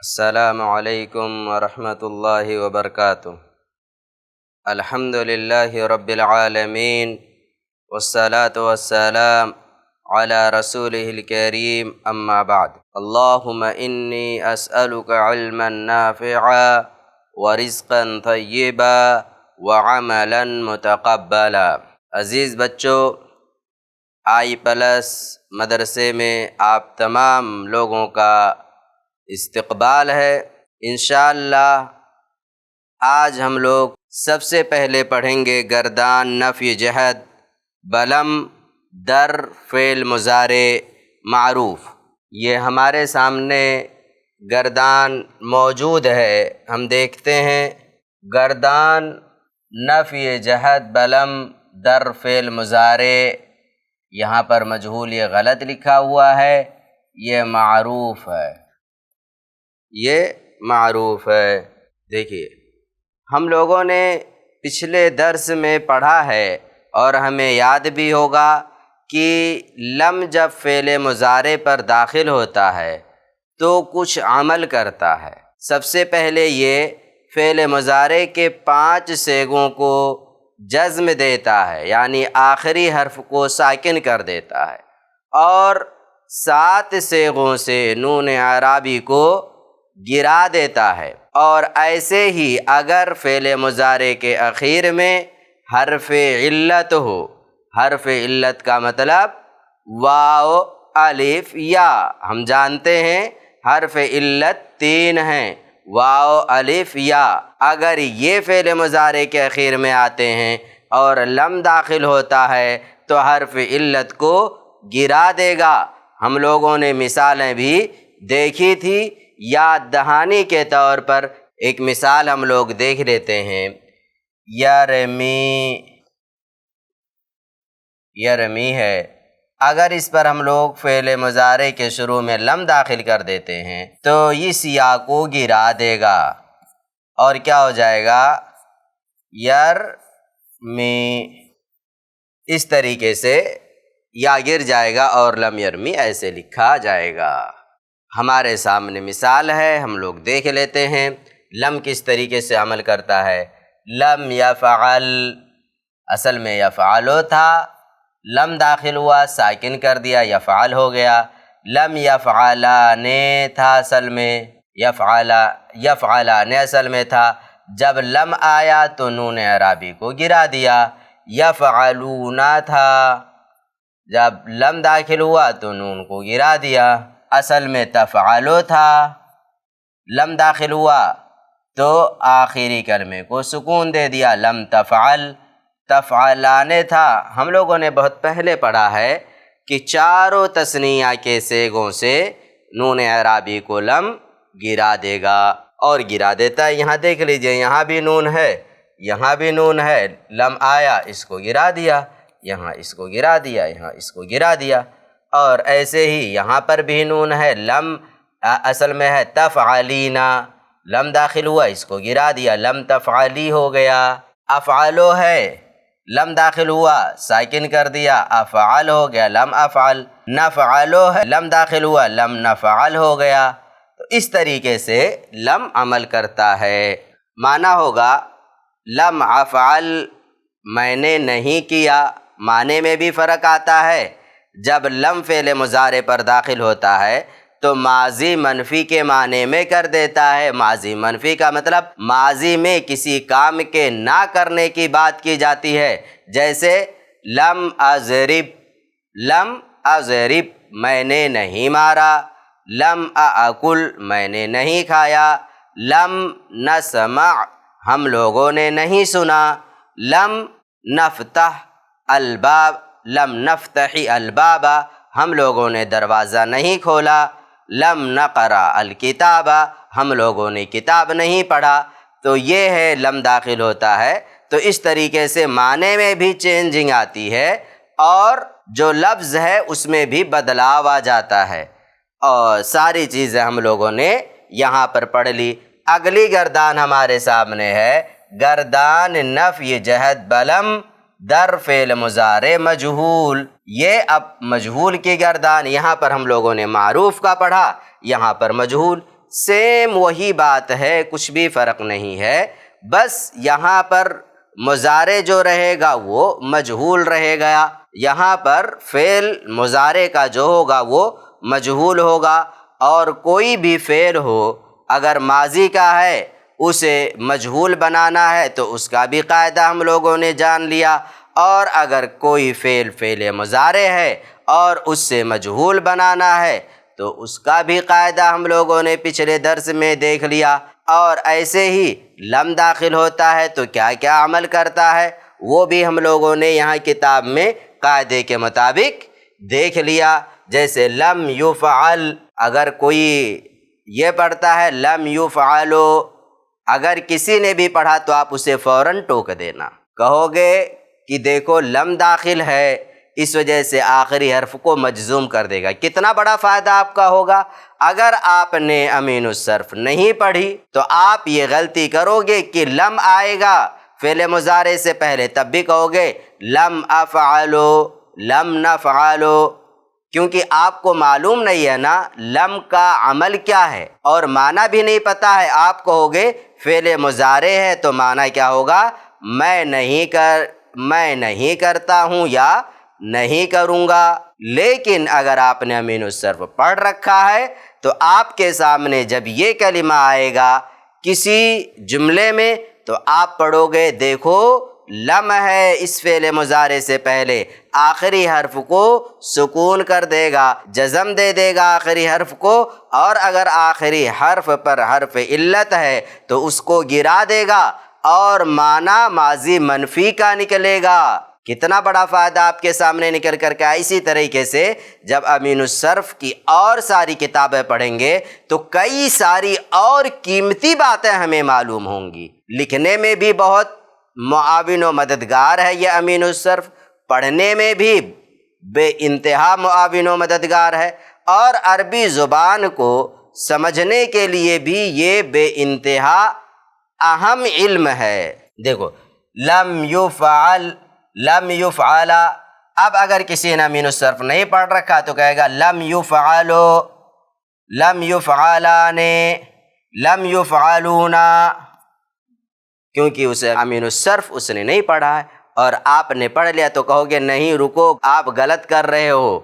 السلام علیکم ورحمۃ اللہ وبرکاتہ۔ الحمد للہ رب العالمین والصلاة والسلام علی رسولہ الکریم، اما بعد۔ اللہم انی اسألک علما نافعا ورزقا طیبا وعملا متقبلا۔ عزیز بچوں، I+ مدرسے میں آپ تمام لوگوں کا استقبال ہے۔ انشاءاللہ آج ہم لوگ سب سے پہلے پڑھیں گے گردان نفی جہد بلم در فعل مضارع معروف۔ یہ ہمارے سامنے گردان موجود ہے، ہم دیکھتے ہیں گردان نفی جہد بلم در فعل مضارع، یہاں پر مجہول یہ غلط لکھا ہوا ہے، یہ معروف ہے، یہ معروف ہے۔ دیکھیے ہم لوگوں نے پچھلے درس میں پڑھا ہے اور ہمیں یاد بھی ہوگا کہ لم جب فعل مضارع پر داخل ہوتا ہے تو کچھ عمل کرتا ہے۔ سب سے پہلے یہ فعل مضارع کے 5 صیغوں کو جزم دیتا ہے، یعنی آخری حرف کو ساکن کر دیتا ہے، اور 7 صیغوں سے نون اعرابی کو گرا دیتا ہے۔ اور ایسے ہی اگر فعل مضارع کے اخیر میں حرف علت ہو، حرف علت کا مطلب واو الف یا، ہم جانتے ہیں حرف علت 3 ہیں، واو الف یا، اگر یہ فعل مضارع کے اخیر میں آتے ہیں اور لم داخل ہوتا ہے تو حرف علت کو گرا دے گا۔ ہم لوگوں نے مثالیں بھی دیکھی تھی، یاد دہانی کے طور پر ایک مثال ہم لوگ دیکھ لیتے ہیں۔ یرمی، یرمی ہے، اگر اس پر ہم لوگ فعل مضارع کے شروع میں لم داخل کر دیتے ہیں تو اس یا کو گرا دے گا، اور کیا ہو جائے گا؟ یرمی، اس طریقے سے یا گر جائے گا اور لم یرمی ایسے لکھا جائے گا۔ ہمارے سامنے مثال ہے، ہم لوگ دیکھ لیتے ہیں لم کس طریقے سے عمل کرتا ہے۔ لم یفعل، اصل میں یفعلو تھا، لم داخل ہوا، ساکن کر دیا، یفعل ہو گیا۔ لم یفعلان تھا، اصل میں یفعلان اصل میں تھا، جب لم آیا تو نون اعرابی کو گرا دیا۔ یفعلون تھا، جب لم داخل ہوا تو نون کو گرا دیا۔ اصل میں تفعلو تھا، لم داخل ہوا تو آخری کلمے کو سکون دے دیا، لم تفعل۔ تفعلان تھا، ہم لوگوں نے بہت پہلے پڑھا ہے کہ چاروں تثنیہ کے صیغوں سے نون اعرابی کو لم گرا دے گا، اور گرا دیتا ہے۔ یہاں دیکھ لیجئے، یہاں بھی نون ہے، یہاں بھی نون ہے، لم آیا اس کو گرا دیا، یہاں اس کو گرا دیا، یہاں اس کو گرا دیا، اور ایسے ہی یہاں پر بھی نون ہے، لم اصل میں ہے تفعلینا، لم داخل ہوا اس کو گرا دیا، لم تفعلی ہو گیا۔ افعلو ہے، لم داخل ہوا ساکن کر دیا، افعل ہو گیا، لم افعل۔ نفعلو ہے، لم داخل ہوا، لم نفعل ہو گیا۔ تو اس طریقے سے لم عمل کرتا ہے۔ معنی ہوگا لم افعل، میں نے نہیں کیا، معنی میں بھی فرق آتا ہے۔ جب لم فعل مضارع پر داخل ہوتا ہے تو ماضی منفی کے معنی میں کر دیتا ہے۔ ماضی منفی کا مطلب ماضی میں کسی کام کے نہ کرنے کی بات کی جاتی ہے، جیسے لم اضرب، لم اضرب، میں نے نہیں مارا۔ لم اکل، میں نے نہیں کھایا۔ لم نسمع، ہم لوگوں نے نہیں سنا۔ لم نفتح الباب، لم نفتح الباب، ہم لوگوں نے دروازہ نہیں کھولا۔ لم نقرأ الکتاب، ہم لوگوں نے کتاب نہیں پڑھا۔ تو یہ ہے لم داخل ہوتا ہے تو اس طریقے سے معنی میں بھی چینجنگ آتی ہے، اور جو لفظ ہے اس میں بھی بدلاؤ آ جاتا ہے، اور ساری چیزیں ہم لوگوں نے یہاں پر پڑھ لی۔ اگلی گردان ہمارے سامنے ہے گردان نفی جہد بلم در فعل مضارع مجہول۔ یہ اب مجہول کی گردان، یہاں پر ہم لوگوں نے معروف کا پڑھا، یہاں پر مجہول۔ سیم وہی بات ہے، کچھ بھی فرق نہیں ہے، بس یہاں پر مضارع جو رہے گا وہ مجہول رہے گا، یہاں پر فعل مضارع کا جو ہوگا وہ مجہول ہوگا، اور کوئی بھی فعل ہو اگر ماضی کا ہے اسے مجہول بنانا ہے تو اس کا بھی قاعدہ ہم لوگوں نے جان لیا، اور اگر کوئی فعل مضارع ہے اور اس سے مجہول بنانا ہے تو اس کا بھی قاعدہ ہم لوگوں نے پچھلے درس میں دیکھ لیا۔ اور ایسے ہی لم داخل ہوتا ہے تو کیا کیا عمل کرتا ہے وہ بھی ہم لوگوں نے یہاں کتاب میں قاعدے کے مطابق دیکھ لیا۔ جیسے لم یفعل، اگر کوئی یہ پڑھتا ہے لم یفعلو، اگر کسی نے بھی پڑھا تو آپ اسے فوراً ٹوک دینا، کہو گے کہ دیکھو لم داخل ہے اس وجہ سے آخری حرف کو مجزوم کر دے گا۔ کتنا بڑا فائدہ آپ کا ہوگا۔ اگر آپ نے امین الصرف نہیں پڑھی تو آپ یہ غلطی کرو گے کہ لم آئے گا فعل مضارع سے پہلے، تب بھی کہو گے لم افعلو، لم نفعلو، کیونکہ آپ کو معلوم نہیں ہے نا لم کا عمل کیا ہے اور معنی بھی نہیں پتہ ہے۔ آپ کہو گے فعل مضارع ہے تو معنی کیا ہوگا، میں نہیں کرتا ہوں یا نہیں کروں گا۔ لیکن اگر آپ نے امین الصرف پڑھ رکھا ہے تو آپ کے سامنے جب یہ کلمہ آئے گا کسی جملے میں تو آپ پڑھو گے دیکھو لم ہے اس فعل مضارع سے پہلے، آخری حرف کو سکون کر دے گا، جزم دے دے گا آخری حرف کو، اور اگر آخری حرف پر حرف علت ہے تو اس کو گرا دے گا اور معنی ماضی منفی کا نکلے گا۔ کتنا بڑا فائدہ آپ کے سامنے نکل کر کے۔ اسی طریقے سے جب امین الصرف کی اور ساری کتابیں پڑھیں گے تو کئی ساری اور قیمتی باتیں ہمیں معلوم ہوں گی۔ لکھنے میں بھی بہت معاون و مددگار ہے یہ امین الصرف، پڑھنے میں بھی بے انتہا معاون و مددگار ہے، اور عربی زبان کو سمجھنے کے لیے بھی یہ بے انتہا اہم علم ہے۔ دیکھو لم یفعل، لم یفعلا، اب اگر کسی نے امین الصرف نہیں پڑھ رکھا تو کہے گا لم یفعلو، لم یفعلانے، لم یفعلونا، کیونکہ اسے امین الصرف اس نے نہیں پڑھا ہے، اور آپ نے پڑھ لیا تو کہو گے نہیں رکو آپ غلط کر رہے ہو،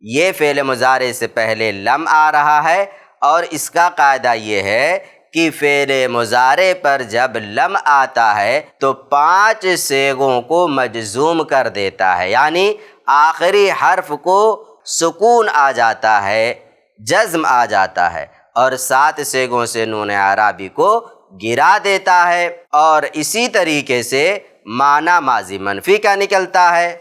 یہ فعل مضارع سے پہلے لم آ رہا ہے، اور اس کا قاعدہ یہ ہے کہ فعل مضارع پر جب لم آتا ہے تو 5 صیغوں کو مجزوم کر دیتا ہے، یعنی آخری حرف کو سکون آ جاتا ہے، جزم آ جاتا ہے، اور 7 صیغوں سے نون اعرابی کو گرا دیتا ہے، اور اسی طریقے سے معنی ماضی منفی کا نکلتا ہے۔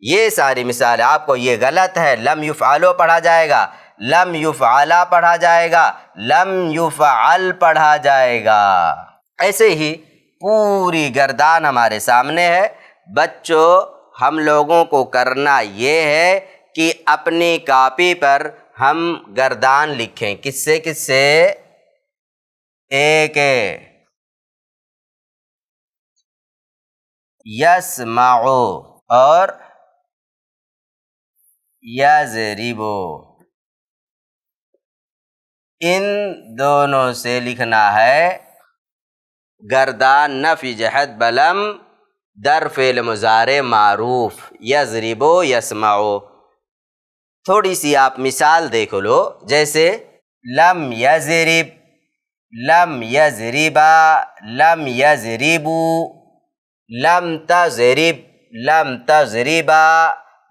یہ ساری مثال آپ کو یہ غلط ہے، لم یفعلو پڑھا جائے گا، لم یفعلا پڑھا جائے گا، لم یفعل پڑھا جائے گا۔ ایسے ہی پوری گردان ہمارے سامنے ہے۔ بچوں ہم لوگوں کو کرنا یہ ہے کہ اپنی کاپی پر ہم گردان لکھیں، کس سے ایک یسمعو اور یضربو، ان دونوں سے لکھنا ہے گردان نفی جہت بلم در فعل مضارع معروف یضربو یسمعو۔ تھوڑی سی آپ مثال دیکھ لو، جیسے لم یضرب، لم یضربا، لم یضربو، لم تضرب، لم تضربا،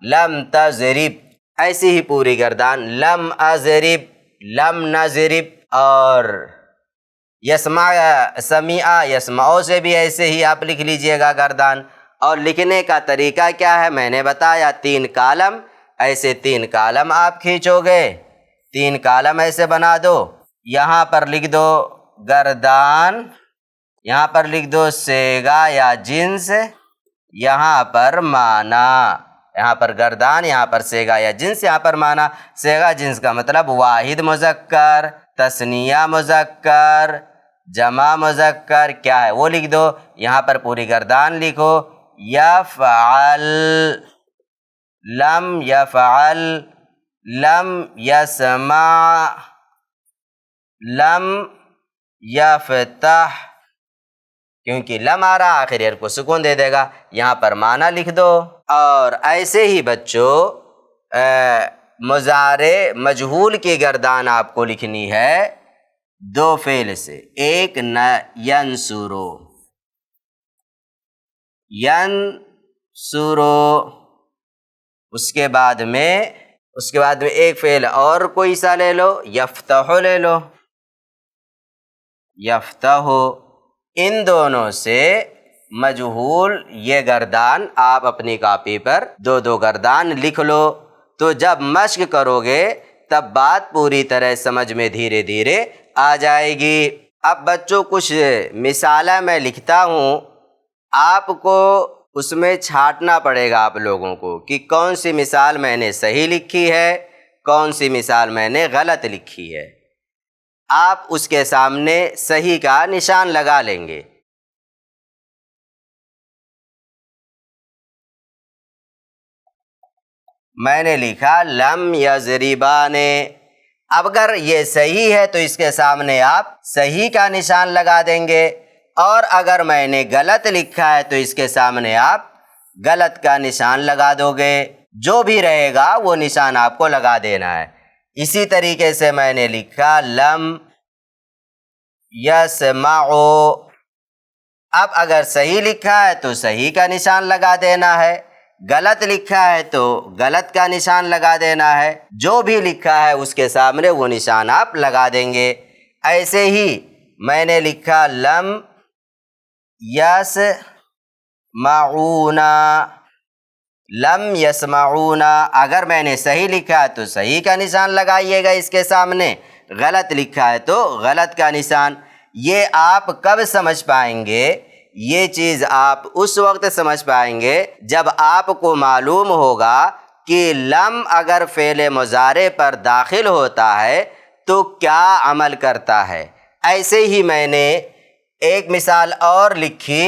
لم تضرب، ایسی ہی پوری گردان لم اضرب، لم نضرب، اور سمیع یسمعو سے بھی ایسے ہی آپ لکھ لیجئے گا گردان۔ اور لکھنے کا طریقہ کیا ہے میں نے بتایا، 3 کالم، ایسے 3 کالم آپ کھینچو گے، 3 کالم ایسے بنا دو، یہاں پر لکھ دو گردان، یہاں پر لکھ دو صیغہ یا جنس، یہاں پر معنی، یہاں پر گردان، یہاں پر صیغہ یا جنس، یہاں پر معنی۔ صیغہ جنس کا مطلب واحد مذکر، تثنیہ مذکر، جمع مذکر کیا ہے وہ لکھ دو، یہاں پر پوری گردان لکھو، یفعل، لم یفعل، لم یسمع، لم یفتح، کیونکہ لم آ رہا آخری حرف کو سکون دے دے گا، یہاں پر معنی لکھ دو۔ اور ایسے ہی بچوں مضارع مجہول کی گردان آپ کو لکھنی ہے دو فعل سے، ایک ینصرو، ینصرو، اس کے بعد میں ایک فعل اور کوئی سا لے لو، یفتح لے لو، یفتح۔ ان دونوں سے مجہول یہ گردان آپ اپنی کاپی پر دو دو گردان لکھ لو، تو جب مشق کرو گے تب بات پوری طرح سمجھ میں دھیرے دھیرے آ جائے گی۔ اب بچوں کچھ مثالیں میں لکھتا ہوں، آپ کو اس میں چھانٹنا پڑے گا آپ لوگوں کو کہ کون سی مثال میں نے صحیح لکھی ہے، کون سی مثال میں نے غلط لکھی ہے۔ آپ اس کے سامنے صحیح کا نشان لگا لیں گے۔ میں نے لکھا لم یضربان، اب اگر یہ صحیح ہے تو اس کے سامنے آپ صحیح کا نشان لگا دیں گے، اور اگر میں نے غلط لکھا ہے تو اس کے سامنے آپ غلط کا نشان لگا دو گے، جو بھی رہے گا وہ نشان آپ کو لگا دینا ہے۔ اسی طریقے سے میں نے لکھا لم یسمعو، اب اگر صحیح لکھا ہے تو صحیح کا نشان لگا دینا ہے، غلط لکھا ہے تو غلط کا نشان لگا دینا ہے، جو بھی لکھا ہے اس کے سامنے وہ نشان آپ لگا دیں گے۔ ایسے ہی میں نے لکھا لم یسمعون، لم یسمعون، اگر میں نے صحیح لکھا ہے تو صحیح کا نشان لگائیے گا اس کے سامنے، غلط لکھا ہے تو غلط کا نشان۔ یہ آپ کب سمجھ پائیں گے؟ یہ چیز آپ اس وقت سمجھ پائیں گے جب آپ کو معلوم ہوگا کہ لم اگر فعل مضارع پر داخل ہوتا ہے تو کیا عمل کرتا ہے۔ ایسے ہی میں نے ایک مثال اور لکھی،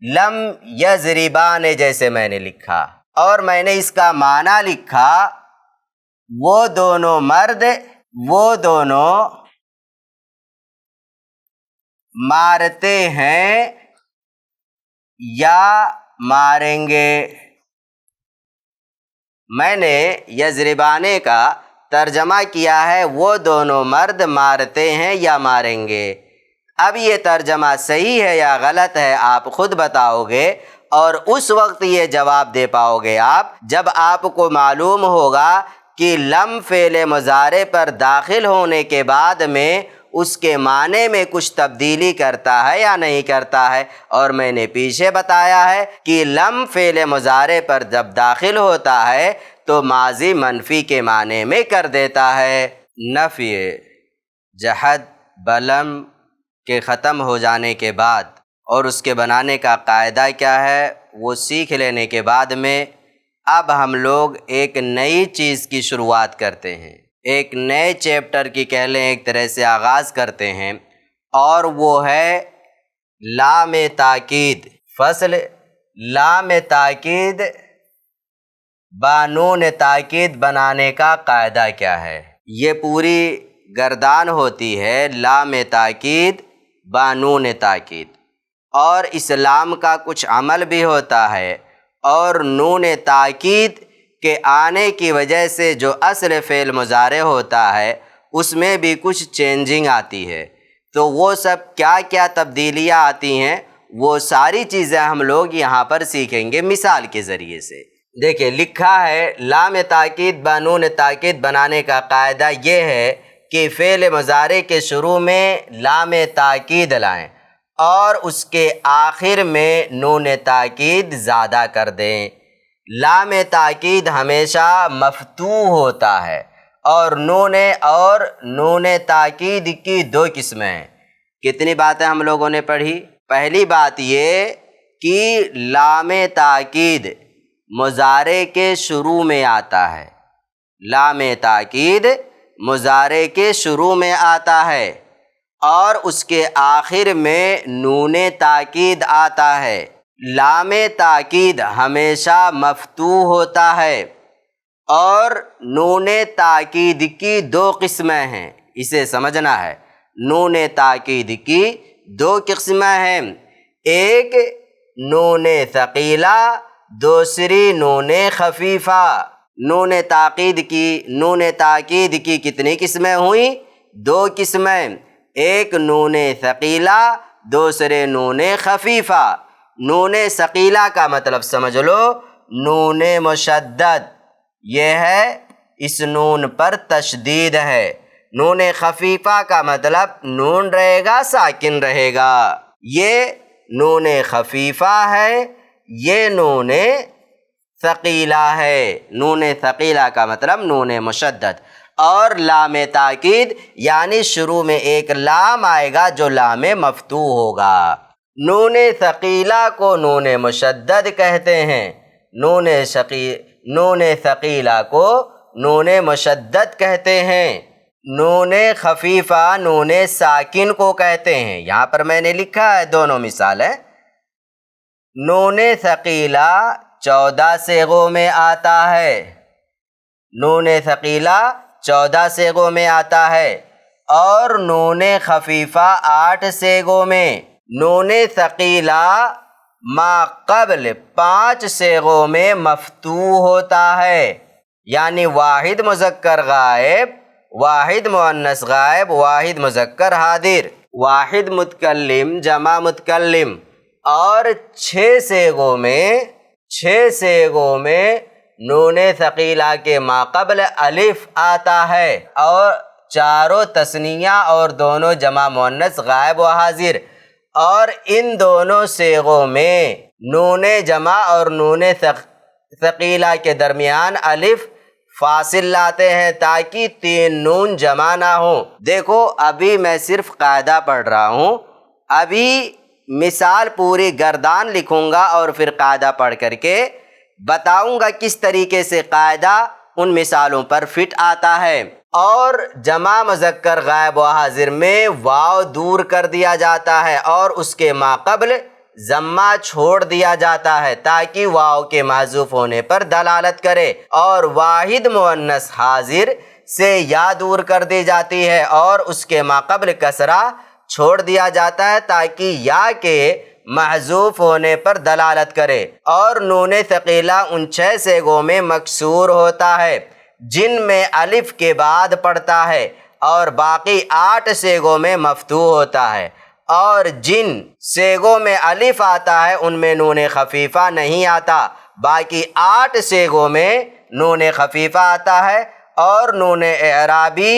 لم یضربان جیسے میں نے لکھا، اور میں نے اس کا معنی لکھا وہ دونوں مرد وہ دونوں مارتے ہیں یا ماریں گے۔ میں نے یضربانے کا ترجمہ کیا ہے وہ دونوں مرد مارتے ہیں یا ماریں گے۔ اب یہ ترجمہ صحیح ہے یا غلط ہے آپ خود بتاؤ گے، اور اس وقت یہ جواب دے پاؤ گے آپ جب آپ کو معلوم ہوگا کہ لم فعل مضارع پر داخل ہونے کے بعد میں اس کے معنی میں کچھ تبدیلی کرتا ہے یا نہیں کرتا ہے۔ اور میں نے پیچھے بتایا ہے کہ لم فعل مضارع پر جب داخل ہوتا ہے تو ماضی منفی کے معنی میں کر دیتا ہے۔ نفی جحد بلم کے ختم ہو جانے کے بعد اور اس کے بنانے کا قاعدہ کیا ہے وہ سیکھ لینے کے بعد میں اب ہم لوگ ایک نئی چیز کی شروعات کرتے ہیں، ایک نئے چیپٹر کی کہہ لیں ایک طرح سے آغاز کرتے ہیں، اور وہ ہے لام تاکید۔ فصل لام تاکید بانون تاکید بنانے کا قاعدہ کیا ہے۔ یہ پوری گردان ہوتی ہے لام تاکید بانون تاکید، اور اسلام کا کچھ عمل بھی ہوتا ہے، اور نون تاکید کے آنے کی وجہ سے جو اصل فعل مضارع ہوتا ہے اس میں بھی کچھ چینجنگ آتی ہے۔ تو وہ سب کیا کیا تبدیلیاں آتی ہیں وہ ساری چیزیں ہم لوگ یہاں پر سیکھیں گے مثال کے ذریعے سے۔ دیکھیں لکھا ہے لام تاکید بانون تاکید بنانے کا قاعدہ یہ ہے کہ فعل مضارع کے شروع میں لام تاکید لائیں اور اس کے آخر میں نون تاکید زیادہ کر دیں۔ لام تاکید ہمیشہ مفتوح ہوتا ہے، اور نون تاکید کی دو قسمیں ہیں۔ کتنی باتیں ہم لوگوں نے پڑھی؟ پہلی بات یہ کہ لام تاکید مضارع کے شروع میں آتا ہے، لام تاکید مضارع کے شروع میں آتا ہے اور اس کے آخر میں نون تاکید آتا ہے۔ لام تاکید ہمیشہ مفتوح ہوتا ہے، اور نون تاکید کی دو قسمیں ہیں، اسے سمجھنا ہے۔ نون تاکید کی دو قسمیں ہیں، ایک نون ثقیلہ، دوسری نون خفیفہ۔ نون تاکید کی کتنی قسمیں ہوئیں؟ دو قسمیں، ایک نون ثقیلہ، دوسرے نون خفیفہ۔ نون ثقیلہ کا مطلب سمجھ لو نون مشدد، یہ ہے اس نون پر تشدید ہے۔ نون خفیفہ کا مطلب نون رہے گا ساکن رہے گا، یہ نون خفیفہ ہے، یہ نون ثقیلہ ہے۔ نون ثقیلہ کا مطلب نون مشدد۔ اور لام تاکید یعنی شروع میں ایک لام آئے گا جو لام مفتوح ہوگا۔ نون ثقیلہ کو نون مشدد کہتے ہیں، نون ثقیلہ کو نون مشدد کہتے ہیں، نون خفیفہ نون ساکن کو کہتے ہیں۔ یہاں پر میں نے لکھا ہے دونوں مثالیں۔ نون ثقیلہ 14 صیغوں میں آتا ہے، نون ثقیلہ 14 صیغوں میں آتا ہے، اور نون خفیفہ 8 صیغوں میں۔ نون ثقیلہ ما قبل 5 صیغوں میں مفتوح ہوتا ہے، یعنی واحد مذکر غائب، واحد مؤنث غائب، واحد مذکر حاضر، واحد متکلم، جمع متکلم، اور 6 صیغوں میں نون ثقیلہ کے ماقبل الف آتا ہے، اور چاروں تثنیہ اور دونوں جمع مؤنث غائب و حاضر۔ اور ان دونوں صیغوں میں نون جمع اور نون ثقیلہ کے درمیان الف فاصل لاتے ہیں تاکہ 3 نون جمع نہ ہوں۔ دیکھو ابھی میں صرف قاعدہ پڑھ رہا ہوں، ابھی مثال پوری گردان لکھوں گا اور پھر قاعدہ پڑھ کر کے بتاؤں گا کس طریقے سے قاعدہ ان مثالوں پر فٹ آتا ہے۔ اور جمع مذکر غائب و حاضر میں واو دور کر دیا جاتا ہے اور اس کے ماقبل ضمہ چھوڑ دیا جاتا ہے تاکہ واو کے محذوف ہونے پر دلالت کرے، اور واحد مؤنث حاضر سے یا دور کر دی جاتی ہے اور اس کے ماقبل کسرہ چھوڑ دیا جاتا ہے تاکہ یا کے محذوف ہونے پر دلالت کرے۔ اور نون ثقیلہ ان 6 صیغوں میں مکسور ہوتا ہے جن میں الف کے بعد پڑتا ہے، اور باقی 8 صیغوں میں مفتوح ہوتا ہے، اور جن صیغوں میں الف آتا ہے ان میں نون خفیفہ نہیں آتا، باقی 8 صیغوں میں نون خفیفہ آتا ہے، اور نون اعرابی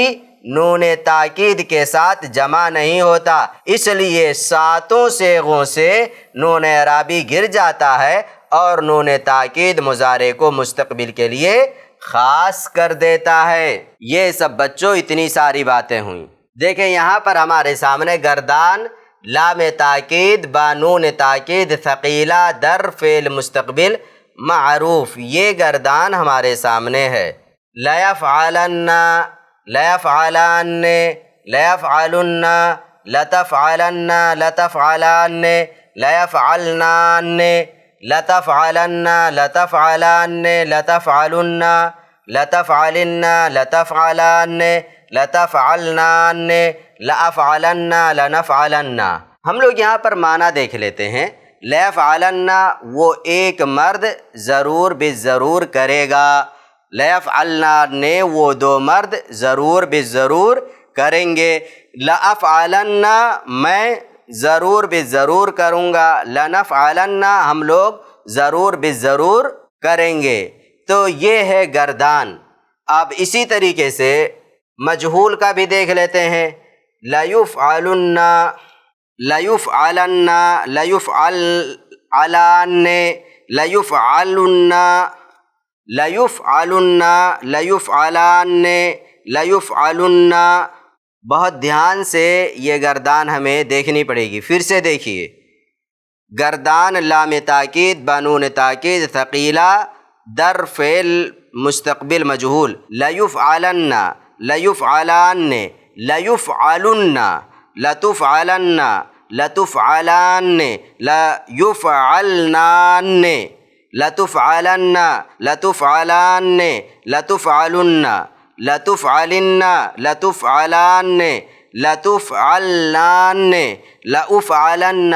نون تاکید کے ساتھ جمع نہیں ہوتا، اس لیے 7 صیغوں سے نون اعرابی گر جاتا ہے اور نون تاکید مضارع کو مستقبل کے لیے خاص کر دیتا ہے۔ یہ سب بچوں اتنی ساری باتیں ہوئیں۔ دیکھیں یہاں پر ہمارے سامنے گردان لام تاکید با نون تاکید ثقیلہ در فعل مستقبل معروف، یہ گردان ہمارے سامنے ہے۔ لیفعلن، لیفعلن، لیفعلن، لتفعلن، لتفعلن، لیفعلنان، لتفعلن، لتفعلن، لتفعلن، لتفعلن، لتفعلن، لتفعلنان، لأفعلن، لنفعلن۔ ہم لوگ یہاں پر معنی دیکھ لیتے ہیں۔ لیفعلن وہ ایک مرد ضرور بالضرور کرے گا، لیفعلن نے وہ 2 مرد ضرور بالضرور کریں گے، لأفعلن میں ضرور بالضرور کروں گا، لنفعلن ہم لوگ ضرور بالضرور کریں گے۔ تو یہ ہے گردان۔ اب اسی طریقے سے مجہول کا بھی دیکھ لیتے ہیں۔ لیفعلن، لیفعلن، لیفعلن، لیفعلن، لیفعلن، لیفعلن، لیفعلن۔ بہت دھیان سے یہ گردان ہمیں دیکھنی پڑے گی۔ پھر سے دیکھیے، گردان لام تاکید بنون تاکید ثقیلہ در فعل مستقبل مجہول، لیفعلن، لیفعلن، لیفعلن، لتفعلن، لتفعلن، لیفعلنان، لتفعلن، لتفعلن، لتفعلن، لتفعلن، لتفعلن، لتفعلن، لأفعلن،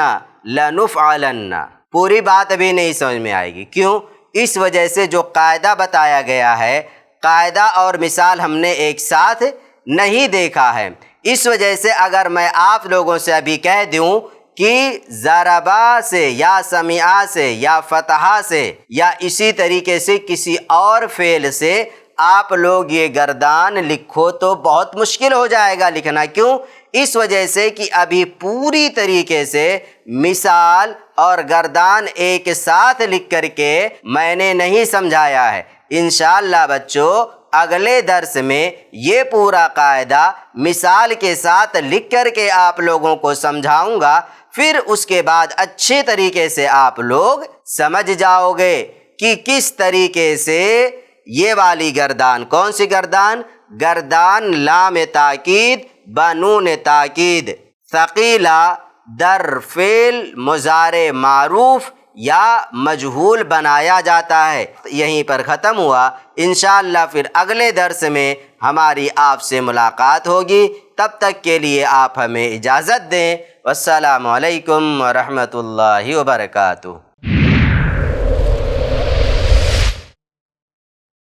لنفعلن، پوری بات ابھی نہیں سمجھ میں آئے گی. کیوں؟ اس وجہ سے جو قاعدہ بتایا گیا ہے، قاعدہ اور مثال ہم نے ایک ساتھ نہیں دیکھا ہے. اس وجہ سے اگر میں آپ لوگوں سے ابھی کہہ دوں کہ ضربا سے یا سمعا سے یا فتحا سے یا اسی طریقے سے کسی اور فعل سے آپ لوگ یہ گردان لکھو تو بہت مشکل ہو جائے گا لکھنا. کیوں؟ اس وجہ سے کہ ابھی پوری طریقے سے مثال اور گردان ایک ساتھ لکھ کر کے میں نے نہیں سمجھایا ہے. انشاءاللہ بچوں اگلے درس میں یہ پورا قاعدہ مثال کے ساتھ لکھ کر کے آپ لوگوں کو سمجھاؤں گا. پھر اس کے بعد اچھے طریقے سے آپ لوگ سمجھ جاؤ گے کہ کس طریقے سے یہ والی گردان، کون سی گردان؟ گردان لام تاکید بنون تاکید ثقیلہ در فعل مضارع معروف یا مجہول بنایا جاتا ہے. یہیں پر ختم ہوا. انشاءاللہ پھر اگلے درس میں ہماری آپ سے ملاقات ہوگی. تب تک کے لیے آپ ہمیں اجازت دیں. والسلام علیکم ورحمۃ اللہ وبرکاتہ.